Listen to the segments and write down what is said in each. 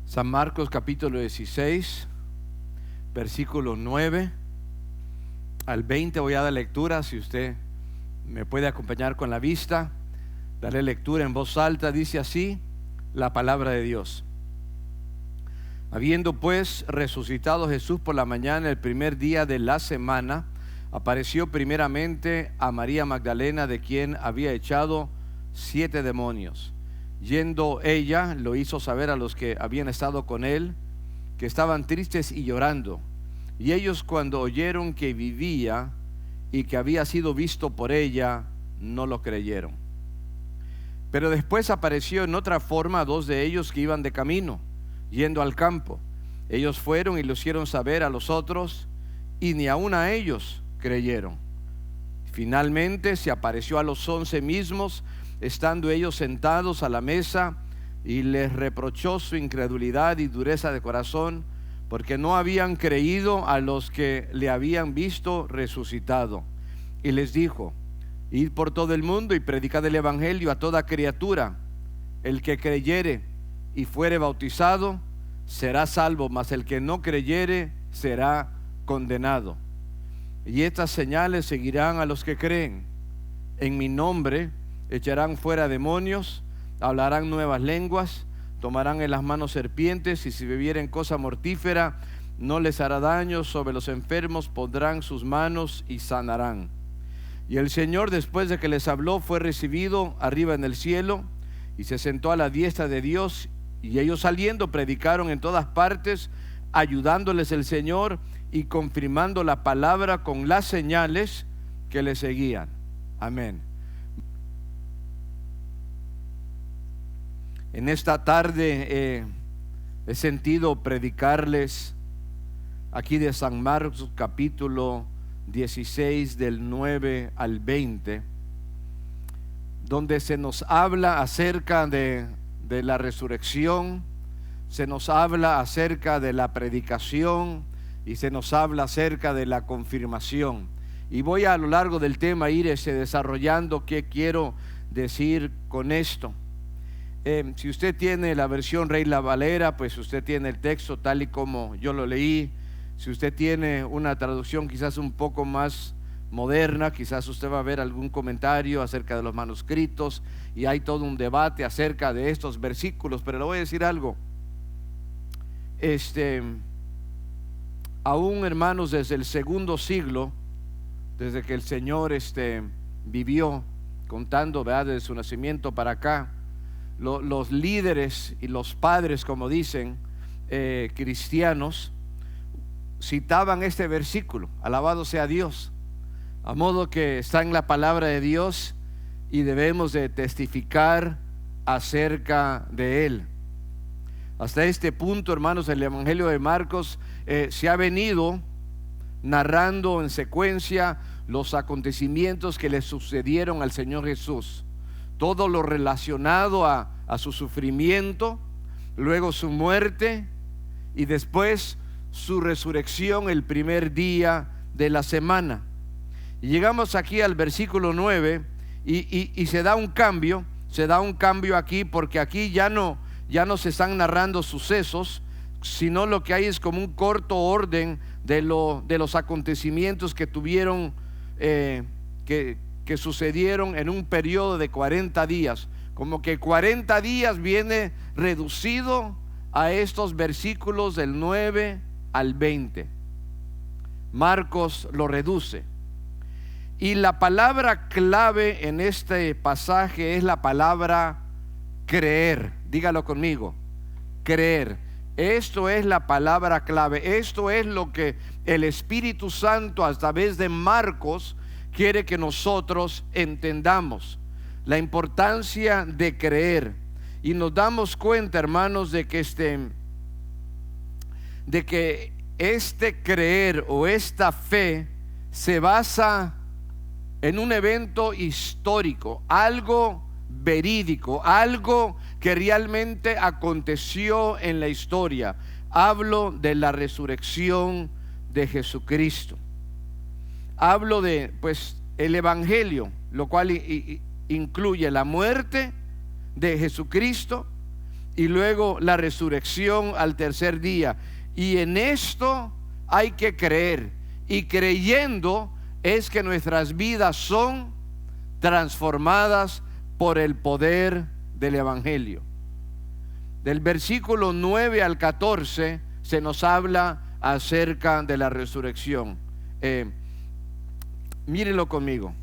San Marcos capítulo 16, versículo 9 al 20. Voy a dar lectura, si usted me puede acompañar con la vista. Daré lectura en voz alta. Dice así la palabra de Dios. Habiendo pues resucitado Jesús por la mañana, el primer día de la semana, apareció primeramente a María Magdalena, de quien había echado 7 demonios. Yendo ella, lo hizo saber a los que habían estado con él, que estaban tristes y llorando. Y ellos, cuando oyeron que vivía y que había sido visto por ella, no lo creyeron. Pero después apareció en otra forma a 2 de ellos que iban de camino, yendo al campo. Ellos fueron y lo hicieron saber a los otros, y ni aun a ellos creyeron. Finalmente se apareció a los 11 mismos, estando ellos sentados a la mesa, y les reprochó su incredulidad y dureza de corazón, porque no habían creído a los que le habían visto resucitado. Y les dijo: id por todo el mundo y predicad el evangelio a toda criatura. El que creyere y fuere bautizado será salvo, mas el que no creyere será condenado. Y estas señales seguirán a los que creen: en mi nombre echarán fuera demonios, hablarán nuevas lenguas, tomarán en las manos serpientes, y si bebieren cosa mortífera no les hará daño. Sobre los enfermos pondrán sus manos y sanarán. Y el Señor, después de que les habló, fue recibido arriba en el cielo y se sentó a la diestra de Dios. Y ellos, saliendo, predicaron en todas partes, ayudándoles el Señor y confirmando la palabra con las señales que le seguían. Amén. En esta tarde he sentido predicarles aquí de San Marcos capítulo 16 del 9 al 20, donde se nos habla acerca de la resurrección, se nos habla acerca de la predicación y se nos habla acerca de la confirmación. Y voy a lo largo del tema ir desarrollando qué quiero decir con esto. Si usted tiene la versión Reina Valera, pues usted tiene el texto tal y como yo lo leí. Si usted tiene una traducción quizás un poco más moderna, quizás usted va a ver algún comentario acerca de los manuscritos, y hay todo un debate acerca de estos versículos. Pero le voy a decir algo. Aún, hermanos, desde el segundo siglo, desde que el Señor vivió, contando, ¿verdad?, desde su nacimiento para acá, los líderes y los padres, como dicen, cristianos, citaban este versículo: alabado sea Dios, a modo que está en la palabra de Dios y debemos de testificar acerca de él. Hasta este punto, hermanos, el evangelio de Marcos se ha venido narrando en secuencia los acontecimientos que le sucedieron al Señor Jesús. Todo lo relacionado a su sufrimiento, luego su muerte y después su resurrección el primer día de la semana. Y llegamos aquí al versículo 9 y se da un cambio aquí, porque aquí ya no se están narrando sucesos, sino lo que hay es como un corto orden de los acontecimientos que tuvieron que sucedieron en un periodo de 40 días. Como que 40 días viene reducido a estos versículos del 9 al 20. Marcos lo reduce. Y la palabra clave en este pasaje es la palabra creer. Dígalo conmigo: creer. Esto es la palabra clave. Esto es lo que el Espíritu Santo, a través de Marcos, quiere que nosotros entendamos. La importancia de creer. Y nos damos cuenta, hermanos, de que este creer o esta fe se basa en un evento histórico, algo verídico, algo que realmente aconteció en la historia. Hablo de la resurrección de Jesucristo. Hablo de el evangelio, lo cual incluye la muerte de Jesucristo y luego la resurrección al tercer día. Y en esto hay que creer, y creyendo es que nuestras vidas son transformadas por el poder del Evangelio. Del versículo 9 al 14 se nos habla acerca de la resurrección. Mírenlo conmigo.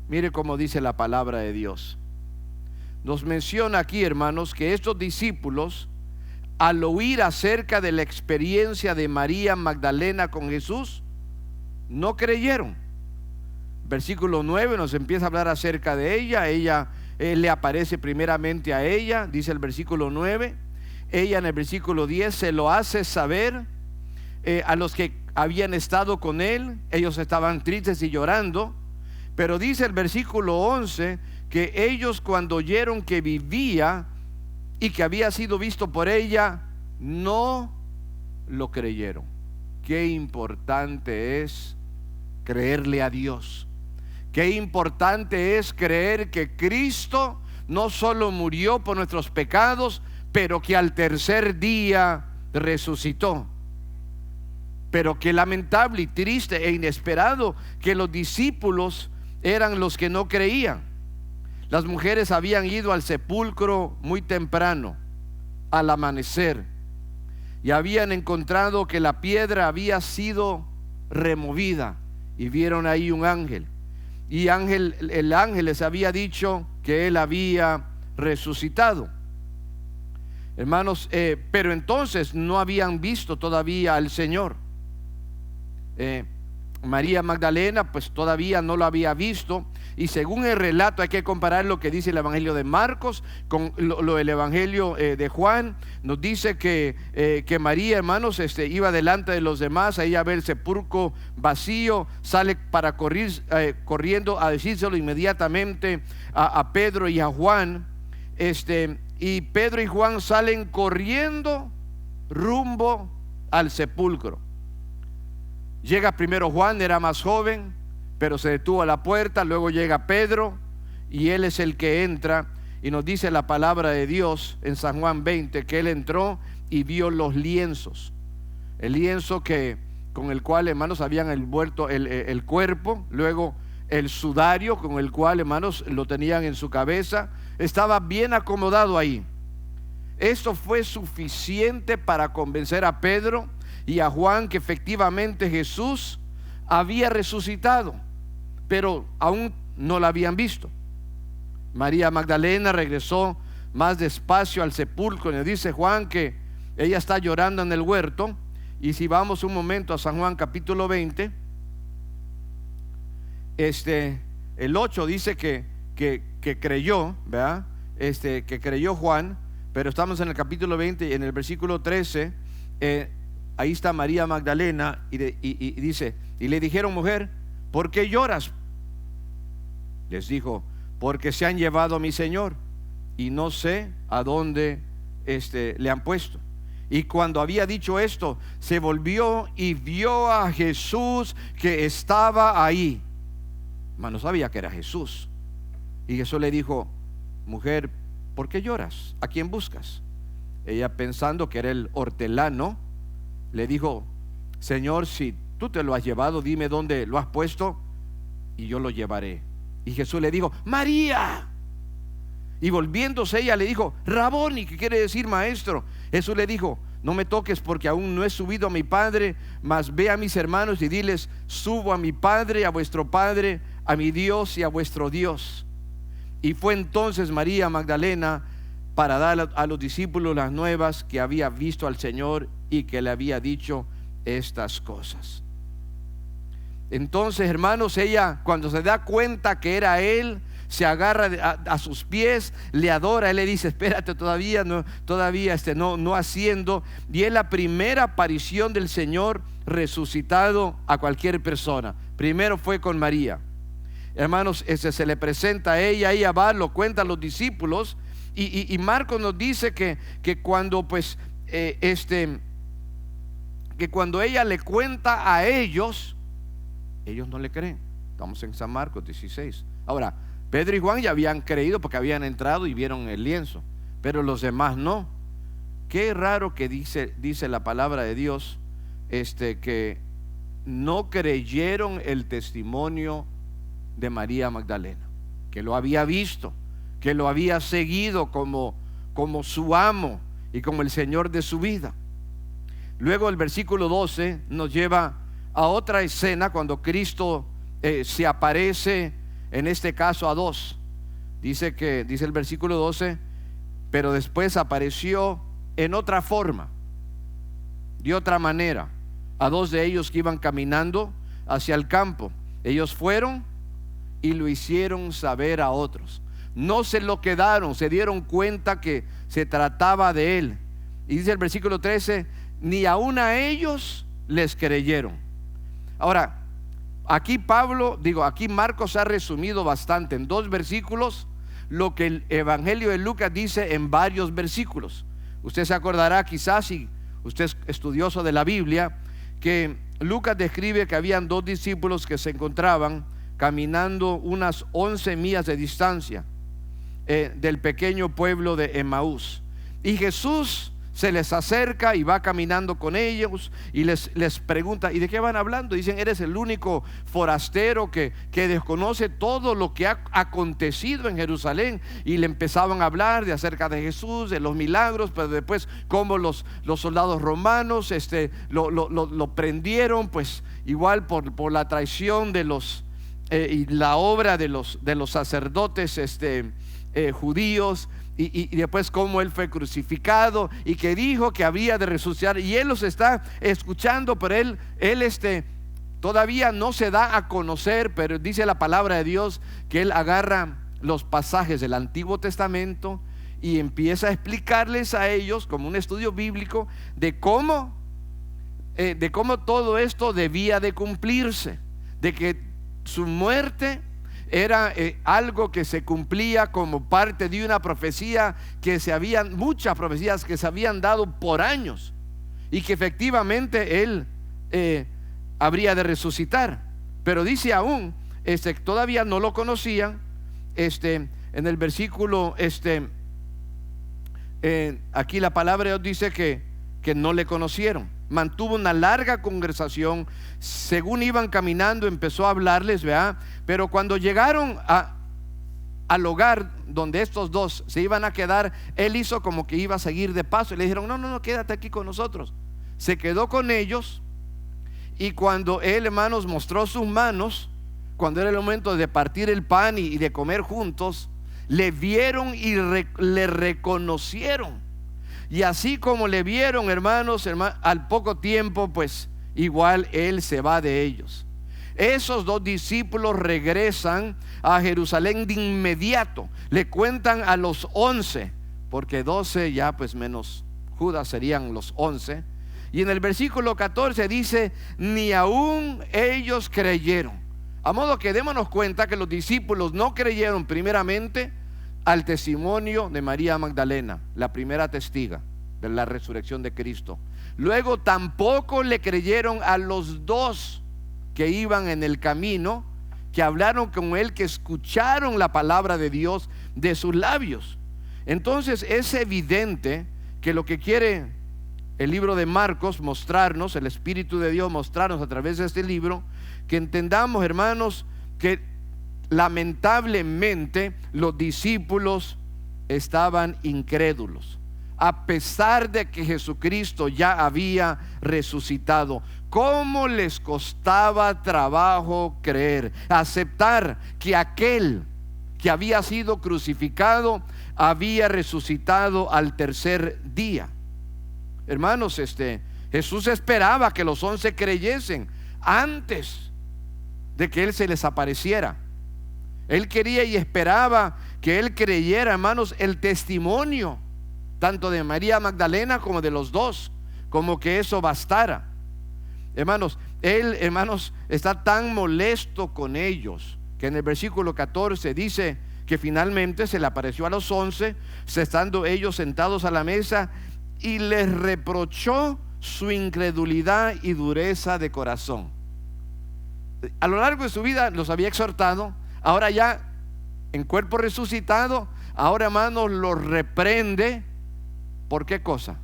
Mire cómo dice la palabra de Dios. Nos menciona aquí, hermanos, que estos discípulos, al oír acerca de la experiencia de María Magdalena con Jesús, no creyeron. Versículo 9 nos empieza a hablar acerca de ella. Él le aparece primeramente a ella, dice el versículo 9. Ella en el versículo 10 se lo hace saber a los que habían estado con él. Ellos estaban tristes y llorando. Pero dice el versículo 11 que ellos, cuando oyeron que vivía y que había sido visto por ella, no lo creyeron. Qué importante es creerle a Dios. Qué importante es creer que Cristo no solo murió por nuestros pecados, pero que al tercer día resucitó. Pero qué lamentable y triste e inesperado que los discípulos eran los que no creían. Las mujeres habían ido al sepulcro muy temprano, al amanecer, y habían encontrado que la piedra había sido removida, y vieron ahí un ángel. Y el ángel les había dicho que él había resucitado. Hermanos, pero entonces no habían visto todavía al Señor. María Magdalena pues todavía no lo había visto. Y según el relato, hay que comparar lo que dice el Evangelio de Marcos con el Evangelio de Juan. Nos dice que María, hermanos, iba delante de los demás. Ella ve el sepulcro vacío, sale para corriendo a decírselo inmediatamente a Pedro y a Juan. Y Pedro y Juan salen corriendo rumbo al sepulcro. Llega primero Juan, era más joven, pero se detuvo a la puerta. Luego llega Pedro y él es el que entra, y nos dice la palabra de Dios en San Juan 20 que él entró y vio los lienzos. El lienzo con el cual, hermanos, habían envuelto el cuerpo. Luego el sudario con el cual, hermanos, lo tenían en su cabeza. Estaba bien acomodado ahí. Esto fue suficiente para convencer a Pedro y a Juan que efectivamente Jesús había resucitado, pero aún no la habían visto. María Magdalena regresó más despacio al sepulcro. Y dice Juan que ella está llorando en el huerto. Y si vamos un momento a San Juan capítulo 20, el 8 dice que creyó, ¿verdad? Que creyó Juan, pero estamos en el capítulo 20 y en el versículo 13, ahí está María Magdalena y dice, y le dijeron: mujer, ¿por qué lloras? Les dijo: porque se han llevado a mi Señor y no sé a dónde le han puesto. Y cuando había dicho esto, se volvió y vio a Jesús que estaba ahí. Mas no sabía que era Jesús. Y Jesús le dijo: mujer, ¿por qué lloras? ¿A quién buscas? Ella, pensando que era el hortelano, le dijo: Señor, si tú te lo has llevado, dime dónde lo has puesto y yo lo llevaré. Y Jesús le dijo: María. Y volviéndose ella le dijo: Raboni, que quiere decir maestro. Jesús le dijo: no me toques, porque aún no he subido a mi Padre, mas ve a mis hermanos y diles: subo a mi Padre, a vuestro Padre, a mi Dios y a vuestro Dios. Y fue entonces María Magdalena para dar a los discípulos las nuevas que había visto al Señor y que le había dicho estas cosas. Entonces, hermanos, ella, cuando se da cuenta que era Él, se agarra a sus pies, le adora. Él le dice: espérate, todavía no haciendo. Y es la primera aparición del Señor resucitado a cualquier persona. Primero fue con María. Hermanos, se le presenta a ella va, lo cuenta a los discípulos. Y Marcos nos dice que cuando que cuando ella le cuenta a ellos no le creen. Estamos en San Marcos 16. Ahora, Pedro y Juan ya habían creído porque habían entrado y vieron el lienzo, pero los demás no. qué raro que dice la palabra de Dios, que no creyeron el testimonio de María Magdalena, que lo había visto, que lo había seguido como su amo y como el Señor de su vida. Luego el versículo 12 nos lleva a otra escena cuando Cristo se aparece, en este caso a dos. Dice el versículo 12, pero después apareció en otra forma, de otra manera, a dos de ellos que iban caminando hacia el campo. Ellos fueron y lo hicieron saber a otros. No se lo quedaron, se dieron cuenta que se trataba de él. Y dice el versículo 13, ni aun a ellos les creyeron. Ahora, aquí Marcos ha resumido bastante en 2 versículos lo que el Evangelio de Lucas dice en varios versículos. Usted se acordará, quizás, si usted es estudioso de la Biblia, que Lucas describe que habían 2 discípulos que se encontraban caminando unas 11 millas de distancia del pequeño pueblo de Emaús, y Jesús se les acerca y va caminando con ellos y les pregunta: ¿y de qué van hablando? Dicen: eres el único forastero que desconoce todo lo que ha acontecido en Jerusalén. Y le empezaban a hablar acerca de Jesús, de los milagros, pero después cómo los soldados romanos lo prendieron, pues igual por la traición de los y la obra de los sacerdotes judíos. Y después cómo él fue crucificado y que dijo que había de resucitar, y él los está escuchando, pero él todavía no se da a conocer. Pero dice la palabra de Dios que él agarra los pasajes del Antiguo Testamento y empieza a explicarles a ellos, como un estudio bíblico, de cómo todo esto debía de cumplirse, de que su muerte era algo que se cumplía como parte de una profecía muchas profecías que se habían dado por años, y que efectivamente él habría de resucitar. Pero dice aún, todavía no lo conocían. En el versículo aquí la palabra de Dios dice que no le conocieron. Mantuvo una larga conversación. Según iban caminando, empezó a hablarles, ¿verdad? Pero cuando llegaron al hogar donde estos dos se iban a quedar, él hizo como que iba a seguir de paso, y le dijeron: no, quédate aquí con nosotros. Se quedó con ellos, y cuando él, hermanos, mostró sus manos, cuando era el momento de partir el pan y de comer juntos, le vieron y le reconocieron. Y así como le vieron, hermanos, al poco tiempo, pues igual él se va de ellos. Esos 2 discípulos regresan a Jerusalén de inmediato. Le cuentan a los 11, porque 12 ya pues menos Judas serían los 11. Y en el versículo 14 dice: ni aún ellos creyeron. A modo que démonos cuenta que los discípulos no creyeron primeramente al testimonio de María Magdalena, la primera testiga de la resurrección de Cristo. Luego tampoco le creyeron a los 2 que iban en el camino, que hablaron con él, que escucharon la palabra de Dios de sus labios. Entonces es evidente que lo que quiere el libro de Marcos mostrarnos, el Espíritu de Dios mostrarnos a través de este libro, que entendamos, hermanos, que lamentablemente los discípulos estaban incrédulos, a pesar de que Jesucristo ya había resucitado. ¿Cómo les costaba trabajo creer, aceptar que aquel que había sido crucificado había resucitado al tercer día? Hermanos, Jesús esperaba que los 11 creyesen antes de que él se les apareciera. Él quería y esperaba que él creyera, hermanos, el testimonio tanto de María Magdalena como de los 2, como que eso bastara. Hermanos, él, está tan molesto con ellos que en el versículo 14 dice que finalmente se le apareció a los 11, estando ellos sentados a la mesa, y les reprochó su incredulidad y dureza de corazón. A lo largo de su vida los había exhortado. Ahora ya en cuerpo resucitado, ahora, hermanos, los reprende. ¿Por qué cosa?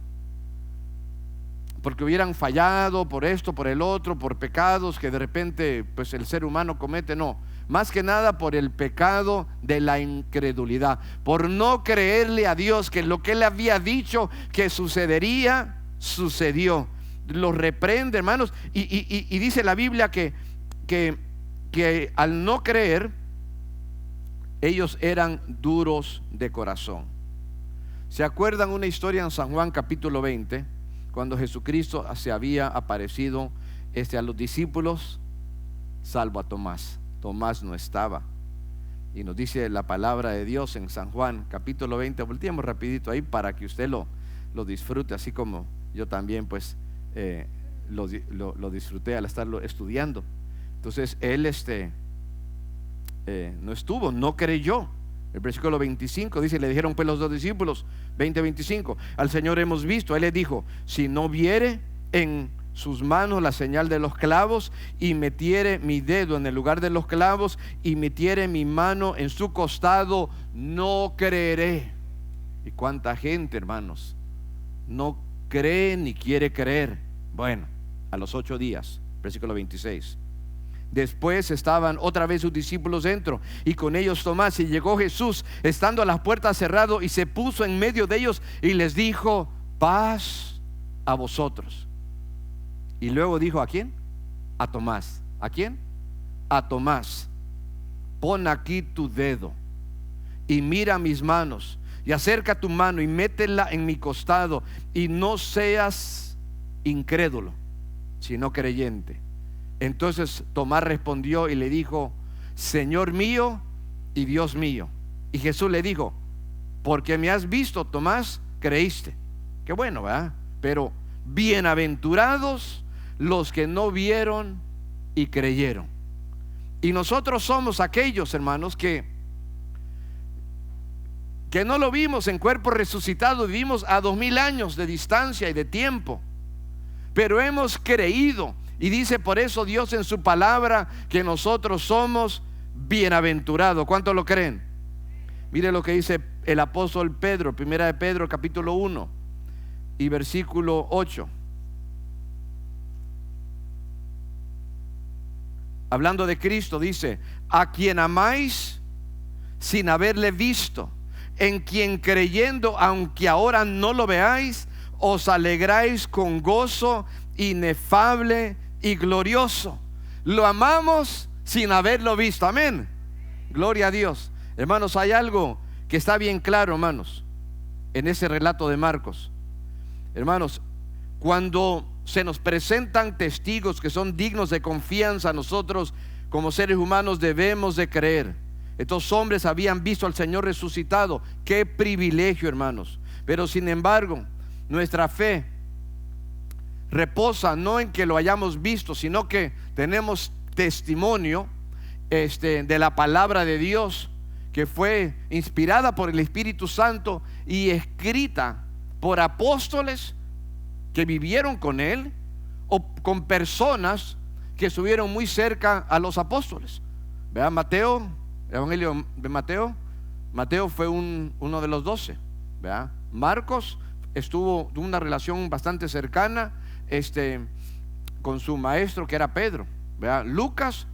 porque hubieran fallado por esto, por el otro, por pecados que de repente pues el ser humano comete, no. Más que nada por el pecado de la incredulidad, por no creerle a Dios que lo que Él había dicho que sucedería, sucedió. Los reprende, hermanos, y dice la Biblia que al no creer, ellos eran duros de corazón. ¿Se acuerdan una historia en San Juan capítulo 20? Cuando Jesucristo se había aparecido a los discípulos, salvo a Tomás. Tomás no estaba. Y nos dice la palabra de Dios en San Juan capítulo 20. Volteemos rapidito ahí para que usted lo disfrute, así como yo también pues lo disfruté al estarlo estudiando. Entonces él no estuvo, no creyó. El versículo 25 dice: le dijeron pues los dos discípulos, 20-25, al Señor hemos visto. Él les dijo: si no viere en sus manos la señal de los clavos, y metiere mi dedo en el lugar de los clavos, y metiere mi mano en su costado, no creeré. Y cuánta gente, hermanos, no cree ni quiere creer. Bueno, a los 8 días, versículo 26, después estaban otra vez sus discípulos dentro, y con ellos Tomás. Y llegó Jesús, estando a las puertas cerrado, y se puso en medio de ellos y les dijo: paz a vosotros. Y luego dijo: ¿a quién? A Tomás. ¿A quién? A Tomás: pon aquí tu dedo y mira mis manos, y acerca tu mano y métela en mi costado, y no seas incrédulo, sino creyente. Entonces Tomás respondió y le dijo: Señor mío y Dios mío. Y Jesús le dijo: porque me has visto, Tomás, creíste. Qué bueno, ¿verdad? Pero bienaventurados los que no vieron y creyeron. Y nosotros somos aquellos, hermanos, que no lo vimos en cuerpo resucitado, vivimos a 2000 años de distancia y de tiempo, pero hemos creído. Y dice por eso Dios en su palabra que nosotros somos bienaventurados. ¿Cuántos lo creen? Mire lo que dice el apóstol Pedro, primera de Pedro capítulo 1 y versículo 8. Hablando de Cristo, dice: a quien amáis sin haberle visto, en quien creyendo, aunque ahora no lo veáis, os alegráis con gozo inefable y glorioso. Lo amamos sin haberlo visto. Amén. Gloria a Dios. Hermanos, hay algo que está bien claro, hermanos, en ese relato de Marcos. Hermanos, cuando se nos presentan testigos que son dignos de confianza, nosotros como seres humanos debemos de creer. Estos hombres habían visto al Señor resucitado. Qué privilegio, hermanos. Pero sin embargo, nuestra fe reposa no en que lo hayamos visto, sino que tenemos testimonio de la palabra de Dios, que fue inspirada por el Espíritu Santo y escrita por apóstoles que vivieron con Él, o con personas que estuvieron muy cerca a los apóstoles. Vean Mateo, el Evangelio de Mateo. Mateo fue uno de los 12. ¿Verdad? Marcos tuvo una relación bastante cercana con su maestro, que era Pedro. ¿Verdad? Lucas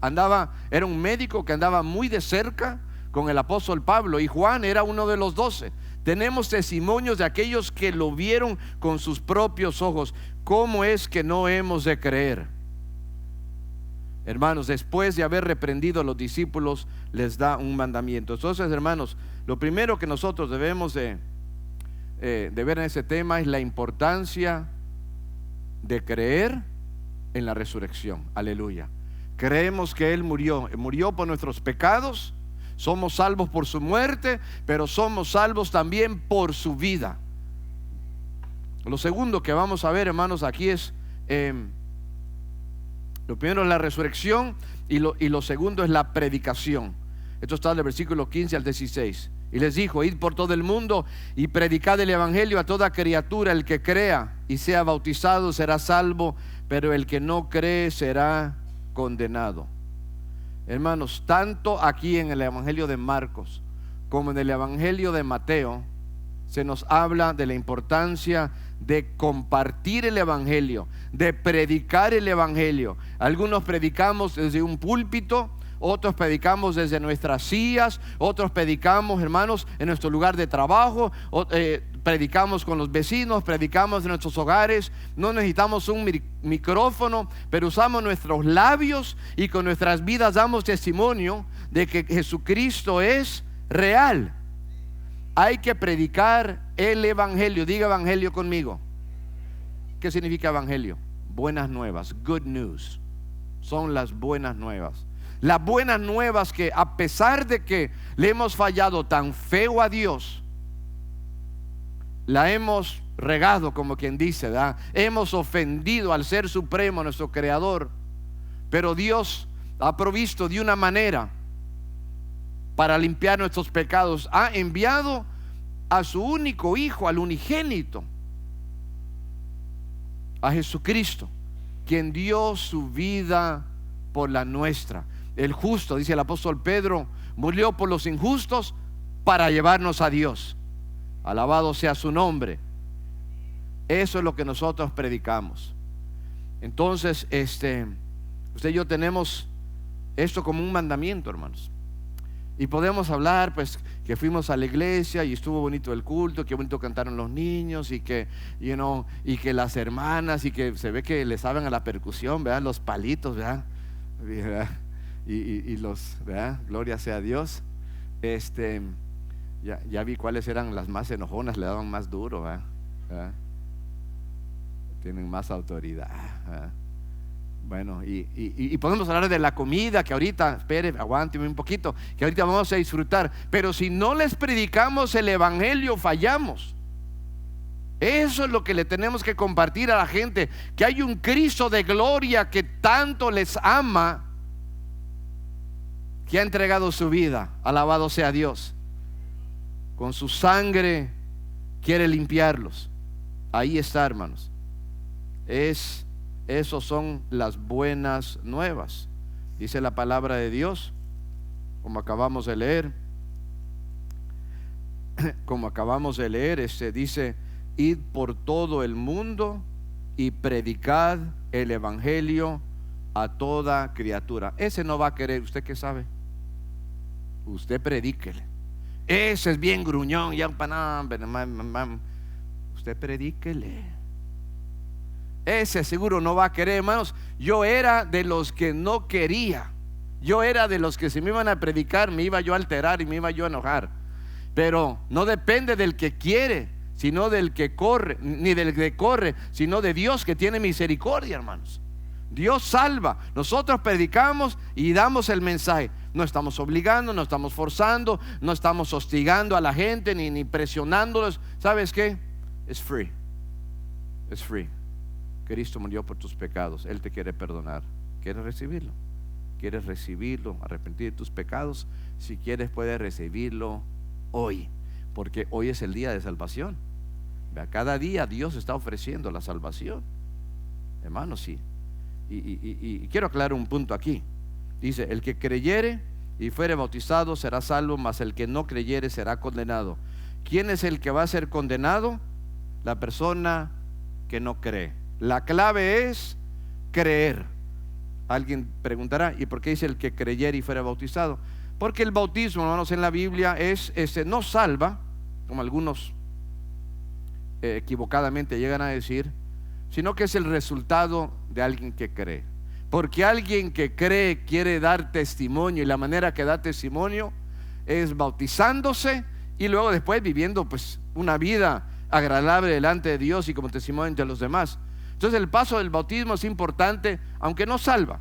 era un médico que andaba muy de cerca con el apóstol Pablo, y Juan era uno de los 12. Tenemos testimonios de aquellos que lo vieron con sus propios ojos. ¿Cómo es que no hemos de creer? Hermanos, después de haber reprendido a los discípulos, les da un mandamiento. Entonces, hermanos, lo primero que nosotros debemos de ver en ese tema es la importancia de creer en la resurrección. Aleluya. Creemos que Él murió por nuestros pecados. Somos salvos por su muerte, pero somos salvos también por su vida. Lo segundo que vamos a ver, hermanos, aquí es lo primero es la resurrección, y lo segundo es la predicación. Esto está del versículo 15 al 16. Y les dijo: id por todo el mundo y predicad el evangelio a toda criatura. El que crea y sea bautizado será salvo, pero el que no cree será condenado. Hermanos, tanto aquí en el evangelio de Marcos como en el evangelio de Mateo se nos habla de la importancia de compartir el evangelio, de predicar el evangelio. Algunos predicamos desde un púlpito, otros predicamos desde nuestras sillas, otros predicamos, hermanos, en nuestro lugar de trabajo, predicamos con los vecinos, predicamos en nuestros hogares. No necesitamos un micrófono, pero usamos nuestros labios y con nuestras vidas damos testimonio de que Jesucristo es real. Hay que predicar el evangelio. Diga evangelio conmigo. ¿Qué significa evangelio? Buenas nuevas, good news. Son las buenas nuevas. Las buenas nuevas que, a pesar de que le hemos fallado tan feo a Dios, la hemos regado, como quien dice, ¿verdad? Hemos ofendido al Ser Supremo, nuestro Creador, pero Dios ha provisto de una manera para limpiar nuestros pecados. Ha enviado a su único Hijo, al unigénito, a Jesucristo, quien dio su vida por la nuestra. El justo, dice el apóstol Pedro, murió por los injustos para llevarnos a Dios. Alabado sea su nombre. Eso es lo que nosotros predicamos. Entonces, usted y yo tenemos esto como un mandamiento, hermanos. Y podemos hablar, pues, que fuimos a la iglesia y estuvo bonito el culto, que bonito cantaron los niños, y que, y que las hermanas, y que se ve que le saben a la percusión, ¿verdad? Los palitos, ¿verdad? Y los, ¿verdad? Gloria sea a Dios. Ya vi cuáles eran las más enojonas, le daban más duro, ¿verdad? Tienen más autoridad, ¿verdad? Bueno, y podemos hablar de la comida, que ahorita, espere, aguánteme un poquito, que ahorita vamos a disfrutar. Pero si no les predicamos el evangelio, fallamos. Eso es lo que le tenemos que compartir a la gente, que hay un Cristo de gloria que tanto les ama, que ha entregado su vida. Alabado sea Dios. Con su sangre quiere limpiarlos. Ahí está, hermanos. Esos son las buenas nuevas. Dice la palabra de Dios, como acabamos de leer. Dice: id por todo el mundo y predicad el evangelio a toda criatura. Ese no va a querer. ¿Usted qué sabe? Usted predíquele. Ese es bien gruñón, ya usted predíquele. Ese seguro no va a querer, hermanos. Yo era de los que no quería. Yo era de los que si me iban a predicar me iba yo a alterar y me iba yo a enojar. Pero no depende del que quiere, sino del que corre, ni del que corre, sino de Dios, que tiene misericordia, hermanos. Dios salva. Nosotros predicamos y damos el mensaje. No estamos obligando, no estamos forzando, no estamos hostigando a la gente, ni presionándolos. ¿Sabes qué? Es free. Es free. Cristo murió por tus pecados. Él te quiere perdonar. ¿Quieres recibirlo? ¿Quieres recibirlo? Arrepentir de tus pecados. Si quieres, puedes recibirlo hoy, porque hoy es el día de salvación. Cada día Dios está ofreciendo la salvación, hermanos. Sí. Y quiero aclarar un punto aquí. Dice: el que creyere y fuere bautizado será salvo, mas el que no creyere será condenado. ¿Quién es el que va a ser condenado? La persona que no cree. La clave es creer. Alguien preguntará: ¿y por qué dice el que creyere y fuera bautizado? Porque el bautismo, hermanos, en la Biblia no salva, como algunos equivocadamente llegan a decir, sino que es el resultado de alguien que cree. Porque alguien que cree quiere dar testimonio, y la manera que da testimonio es bautizándose y luego después viviendo, pues, una vida agradable delante de Dios y como testimonio entre los demás. Entonces el paso del bautismo es importante, aunque no salva.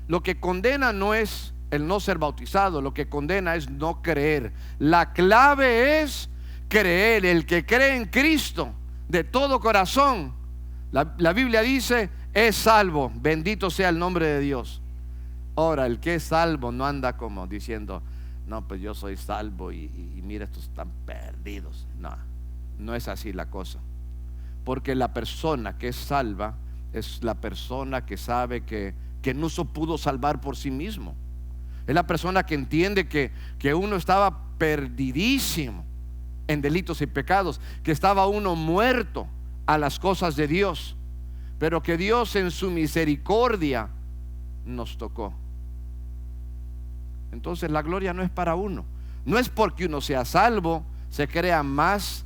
Lo que condena no es el no ser bautizado, lo que condena es no creer. La clave es creer. El que cree en Cristo de todo corazón, la Biblia dice, es salvo. Bendito sea el nombre de Dios. Ahora, el que es salvo no anda como diciendo: no, pues yo soy salvo y mira, estos están perdidos. No es así la cosa. Porque la persona que es salva es la persona que sabe que no se pudo salvar por sí mismo. Es la persona que entiende que uno estaba perdidísimo en delitos y pecados, que estaba uno muerto a las cosas de Dios, pero que Dios en su misericordia nos tocó. Entonces la gloria no es para uno, no es porque uno sea salvo, se crea más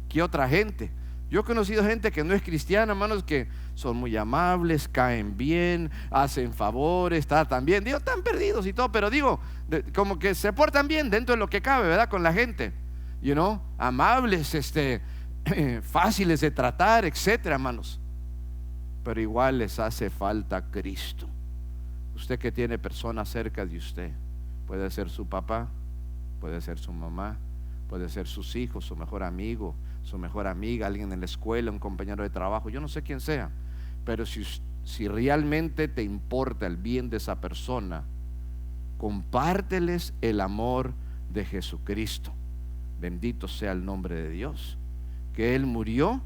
que otra gente. Yo he conocido gente que no es cristiana, hermanos, que son muy amables, caen bien, hacen favores, tratan bien, digo, están perdidos y todo, pero digo, como que se portan bien dentro de lo que cabe, ¿verdad? Con la gente, amables, fáciles de tratar, etcétera, hermanos. Pero igual les hace falta Cristo. Usted que tiene personas cerca de usted, puede ser su papá, puede ser su mamá, puede ser sus hijos, su mejor amigo, su mejor amiga, alguien en la escuela, un compañero de trabajo, yo no sé quién sea, pero si realmente te importa el bien de esa persona, compárteles el amor de Jesucristo. Bendito sea el nombre de Dios, que Él murió,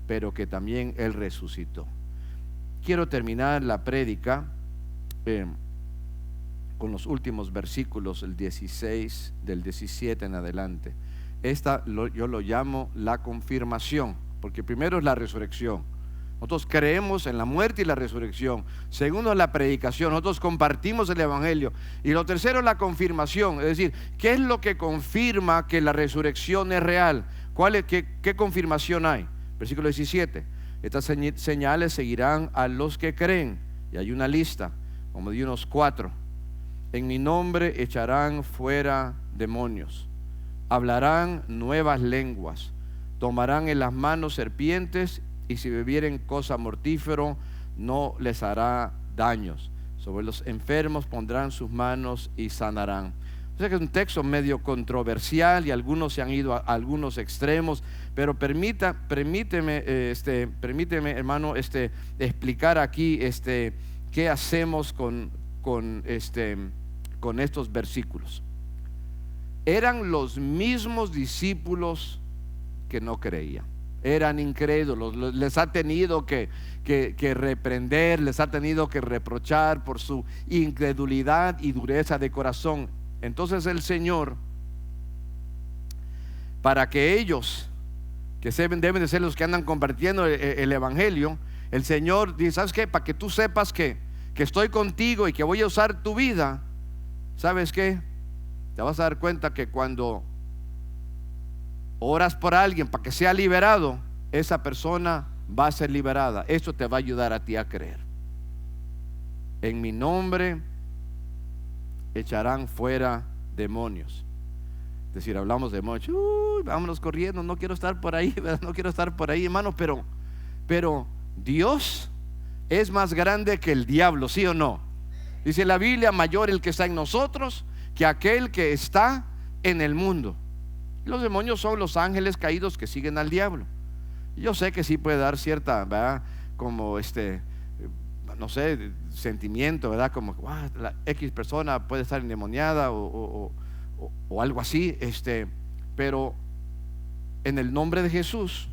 pero que también Él resucitó. Quiero terminar la prédica con los últimos versículos, el 16, del 17 en adelante. Yo lo llamo la confirmación, porque primero es la resurrección. Nosotros creemos en la muerte y la resurrección. Segundo, la predicación. Nosotros compartimos el evangelio. Y lo tercero es la confirmación. Es decir, ¿qué es lo que confirma que la resurrección es real? ¿Qué confirmación hay? Versículo 17. Estas señales seguirán a los que creen. Y hay una lista, como de unos 4. En mi nombre echarán fuera demonios, hablarán nuevas lenguas, tomarán en las manos serpientes, y si bebieren cosa mortífera no les hará daños. Sobre los enfermos pondrán sus manos y sanarán. O sea que es un texto medio controversial y algunos se han ido a algunos extremos, pero permíteme, hermano, explicar aquí qué hacemos con estos versículos. Eran los mismos discípulos que no creían, eran incrédulos, les ha tenido que reprender, les ha tenido que reprochar por su incredulidad y dureza de corazón. Entonces el Señor, para que ellos, que deben de ser los que andan compartiendo el evangelio, el Señor dice, ¿sabes qué? Para que tú sepas que estoy contigo y que voy a usar tu vida, ¿sabes qué? Te vas a dar cuenta que cuando oras por alguien para que sea liberado, esa persona va a ser liberada. Eso te va a ayudar a ti a creer. En mi nombre echarán fuera demonios. Es decir, hablamos de demonios, vámonos corriendo, no quiero estar por ahí, ¿verdad? No quiero estar por ahí, hermano, pero Dios es más grande que el diablo, ¿sí o no? Dice la Biblia, mayor el que está en nosotros que aquel que está en el mundo. Los demonios son los ángeles caídos que siguen al diablo. Yo sé que sí puede dar cierta, ¿verdad? Como no sé, sentimiento, ¿verdad? Como la X persona puede estar endemoniada o algo así, pero en el nombre de Jesús,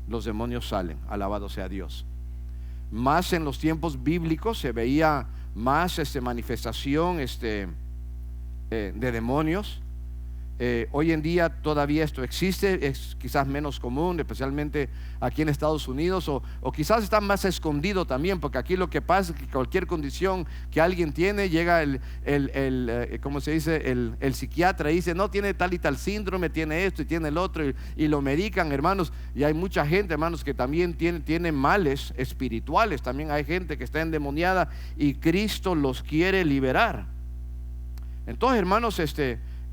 los demonios salen. Alabado sea Dios. Más en los tiempos bíblicos se veía más manifestación de demonios. Hoy en día todavía esto existe, es quizás menos común, especialmente aquí en Estados Unidos, o quizás está más escondido también, porque aquí lo que pasa es que cualquier condición que alguien tiene, llega ¿cómo se dice? El psiquiatra y dice, no, tiene tal y tal síndrome, tiene esto y tiene el otro, y lo medican, hermanos. Y hay mucha gente, hermanos, que también tiene males espirituales. También hay gente que está endemoniada y Cristo los quiere liberar. Entonces, hermanos,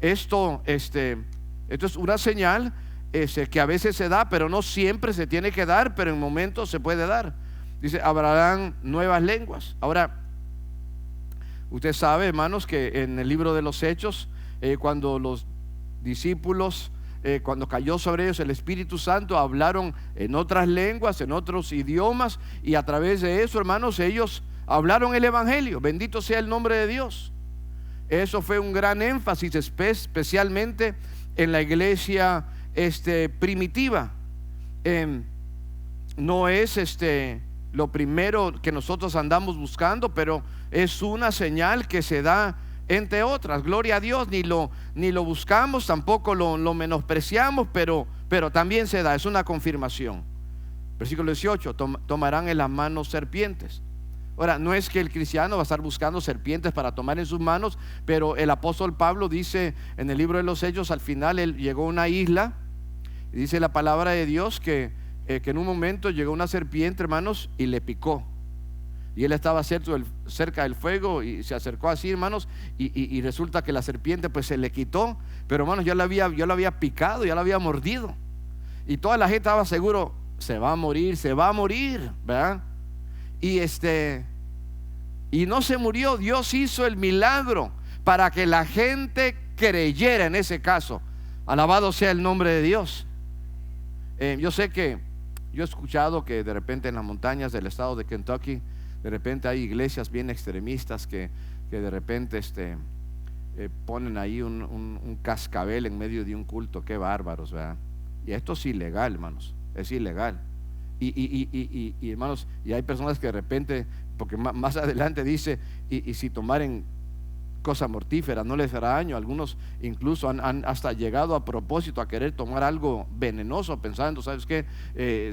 esto es una señal que a veces se da, pero no siempre se tiene que dar, pero en momentos se puede dar. Dice, hablarán nuevas lenguas. Ahora, usted sabe, hermanos, que en el libro de los Hechos, cuando los discípulos, cuando cayó sobre ellos el Espíritu Santo, hablaron en otras lenguas, en otros idiomas, y a través de eso, hermanos, ellos hablaron el evangelio. Bendito sea el nombre de Dios. Eso fue un gran énfasis, especialmente en la iglesia primitiva. No es lo primero que nosotros andamos buscando, pero es una señal que se da entre otras, gloria a Dios, ni lo buscamos, tampoco lo menospreciamos, pero también se da, es una confirmación. Versículo 18, tomarán en las manos serpientes. Ahora, no es que el cristiano va a estar buscando serpientes para tomar en sus manos, pero el apóstol Pablo dice en el libro de los Hechos, al final él llegó a una isla, y dice la palabra de Dios que en un momento llegó una serpiente, hermanos, y le picó. Y él estaba cerca del fuego y se acercó así, hermanos, y resulta que la serpiente pues se le quitó, pero hermanos, ya lo había picado, ya lo había mordido. Y toda la gente estaba seguro, se va a morir, ¿verdad? Y no se murió. Dios hizo el milagro para que la gente creyera en ese caso. Alabado sea el nombre de Dios. Yo sé que yo he escuchado que de repente en las montañas del estado de Kentucky, de repente hay iglesias bien extremistas que de repente ponen ahí un cascabel en medio de un culto. Qué bárbaros, ¿verdad? Y esto es ilegal, hermanos, es ilegal. Y hermanos, y hay personas que de repente, porque más adelante dice, y si tomaren cosas mortíferas no les hará daño. Algunos incluso han hasta llegado a propósito a querer tomar algo venenoso, pensando, ¿sabes qué?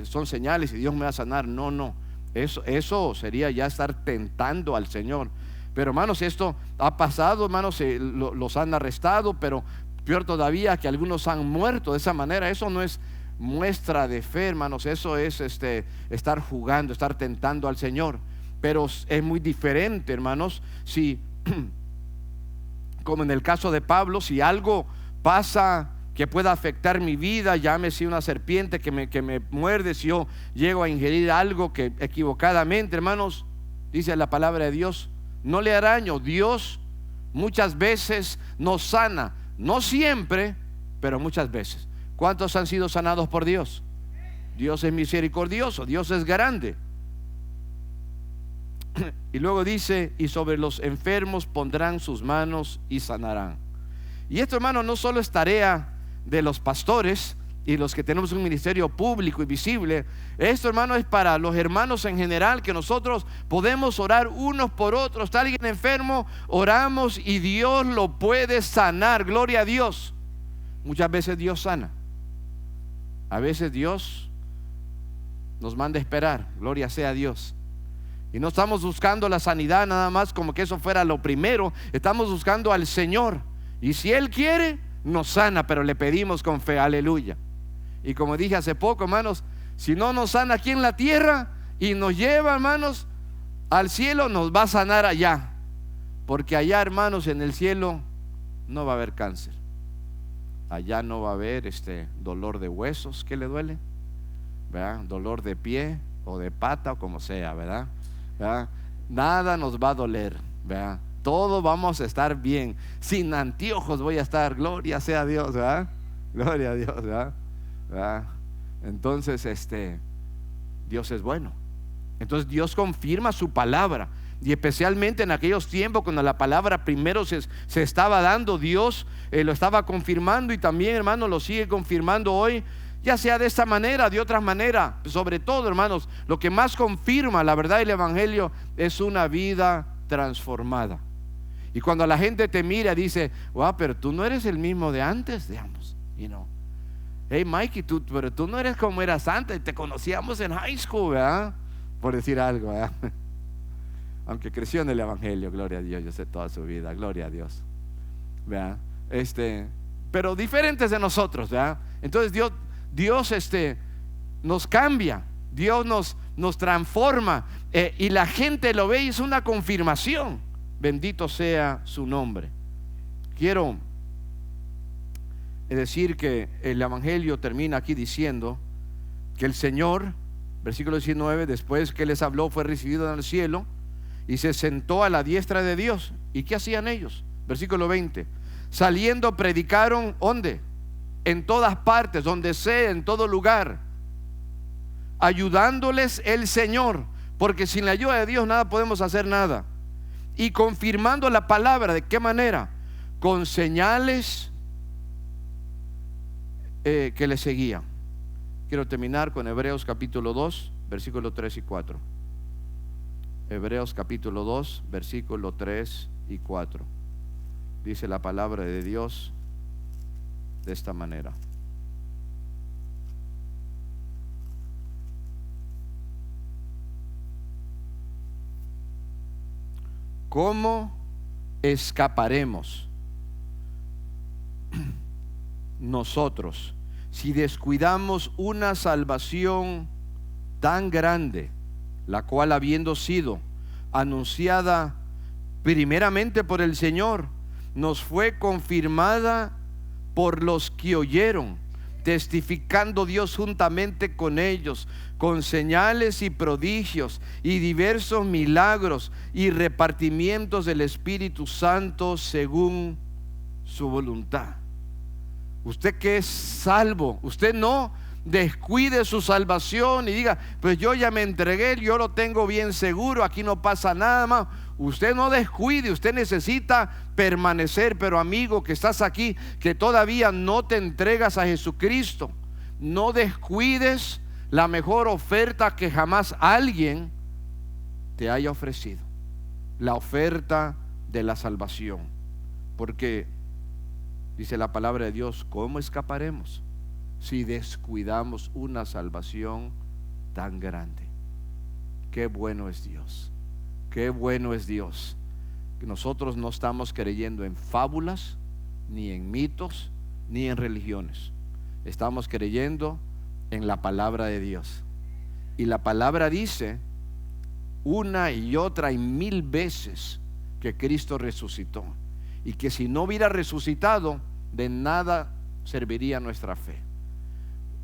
Son señales y Dios me va a sanar. No, eso sería ya estar tentando al Señor. Pero hermanos, esto ha pasado, hermanos, los han arrestado, pero peor todavía que algunos han muerto de esa manera. Eso no es muestra de fe, hermanos, eso es estar jugando, estar tentando al Señor. Pero es muy diferente, hermanos, si como en el caso de Pablo, si algo pasa que pueda afectar mi vida, llámese una serpiente que me muerde, si yo llego a ingerir algo que equivocadamente, hermanos, dice la palabra de Dios, no le hará daño. Dios muchas veces nos sana, no siempre, pero muchas veces. ¿Cuántos han sido sanados por Dios? Dios es misericordioso, Dios es grande. Y luego dice, y sobre los enfermos pondrán sus manos y sanarán. Y esto, hermano, no solo es tarea de los pastores y los que tenemos un ministerio público y visible. Esto, hermano, es para los hermanos en general, que nosotros podemos orar unos por otros. Está alguien enfermo, oramos y Dios lo puede sanar. Gloria a Dios. Muchas veces Dios sana. A veces Dios nos manda a esperar. Gloria sea a Dios. Y no estamos buscando la sanidad nada más como que eso fuera lo primero. Estamos buscando al Señor. Y si Él quiere, nos sana, pero le pedimos con fe. Aleluya. Y como dije hace poco, hermanos, si no nos sana aquí en la tierra y nos lleva, hermanos, al cielo, nos va a sanar allá. Porque allá, hermanos, en el cielo no va a haber cáncer. Allá no va a haber dolor de huesos que le duele, ¿verdad? Dolor de pie o de pata o como sea, ¿verdad? Nada nos va a doler, ¿verdad? Todo vamos a estar bien. Sin anteojos voy a estar. Gloria sea a Dios, ¿verdad? Gloria a Dios, ¿verdad? Entonces Dios es bueno. Entonces Dios confirma su palabra. Y especialmente en aquellos tiempos cuando la palabra primero se estaba dando, Dios lo estaba confirmando. Y también, hermano, lo sigue confirmando hoy, ya sea de esta manera, de otra manera. Sobre todo, hermanos, lo que más confirma la verdad del Evangelio es una vida transformada. Y cuando la gente te mira, dice, wow, pero tú no eres el mismo de antes, digamos, hey Mikey, pero tú no eres como eras antes, te conocíamos en high school, ¿verdad? Por decir algo, ¿verdad? Aunque creció en el Evangelio, gloria a Dios, yo sé toda su vida, gloria a Dios, ¿verdad? Pero diferentes de nosotros, ¿verdad? Entonces Dios nos cambia, Dios nos transforma, y la gente lo ve y es una confirmación. Bendito sea su nombre. Quiero decir que el Evangelio termina aquí diciendo que el Señor, versículo 19, después que les habló, fue recibido en el cielo y se sentó a la diestra de Dios. ¿Y qué hacían ellos? Versículo 20, saliendo predicaron, ¿dónde? En todas partes, donde sea, en todo lugar, ayudándoles el Señor, porque sin la ayuda de Dios nada podemos hacer nada, y confirmando la palabra. ¿De qué manera? Con señales que le seguían. Quiero terminar con Hebreos capítulo 2, versículos 3 y 4. Hebreos capítulo 2, versículos 3 y 4. Dice la palabra de Dios de esta manera. ¿Cómo escaparemos nosotros si descuidamos una salvación tan grande, la cual, habiendo sido anunciada primeramente por el Señor, nos fue confirmada por los que oyeron, testificando Dios juntamente con ellos, con señales y prodigios y diversos milagros y repartimientos del Espíritu Santo según su voluntad? Usted que es salvo, usted no descuide su salvación y diga, pues yo ya me entregué, yo lo tengo bien seguro, aquí no pasa nada más. Usted no descuide, usted necesita permanecer. Pero amigo que estás aquí, que todavía no te entregas a Jesucristo, no descuides la mejor oferta que jamás alguien te haya ofrecido, la oferta de la salvación. Porque dice la palabra de Dios, ¿cómo escaparemos si descuidamos una salvación tan grande? Qué bueno es Dios, qué bueno es Dios. Nosotros no estamos creyendo en fábulas, ni en mitos, ni en religiones. Estamos creyendo en la palabra de Dios. Y la palabra dice una y otra y mil veces que Cristo resucitó, y que si no hubiera resucitado, de nada serviría nuestra fe.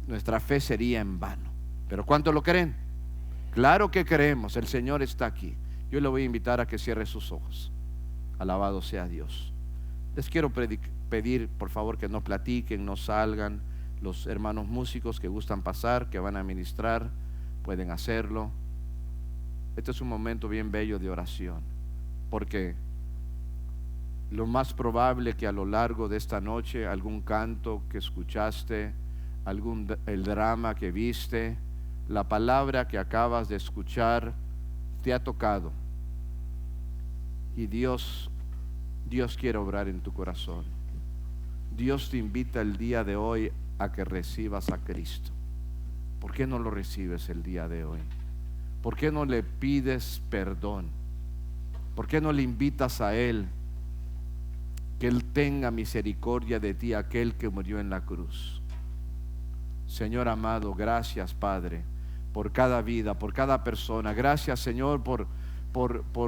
Nuestra fe sería en vano. Pero ¿cuántos lo creen? Claro que creemos. El Señor está aquí. Yo le voy a invitar a que cierre sus ojos. Alabado sea Dios. Les quiero pedir por favor que no platiquen, no salgan. Los hermanos músicos que gustan pasar, que van a ministrar, pueden hacerlo. Este es un momento bien bello de oración, porque lo más probable que a lo largo de esta noche algún canto que escuchaste, el drama que viste, la palabra que acabas de escuchar te ha tocado, y Dios quiere obrar en tu corazón. Dios te invita el día de hoy a que recibas a Cristo. ¿Por qué no lo recibes el día de hoy? ¿Por qué no le pides perdón? ¿Por qué no le invitas a Él, que Él tenga misericordia de ti, aquel que murió en la cruz? Señor amado, gracias Padre por cada vida, por cada persona. Gracias Señor por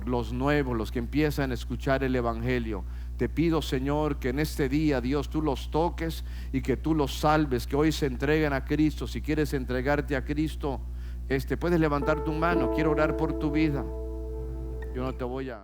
los nuevos, los que empiezan a escuchar el Evangelio. Te pido Señor que en este día, Dios, tú los toques y que tú los salves, que hoy se entreguen a Cristo. Si quieres entregarte a Cristo, puedes levantar tu mano. Quiero orar por tu vida. Yo no te voy a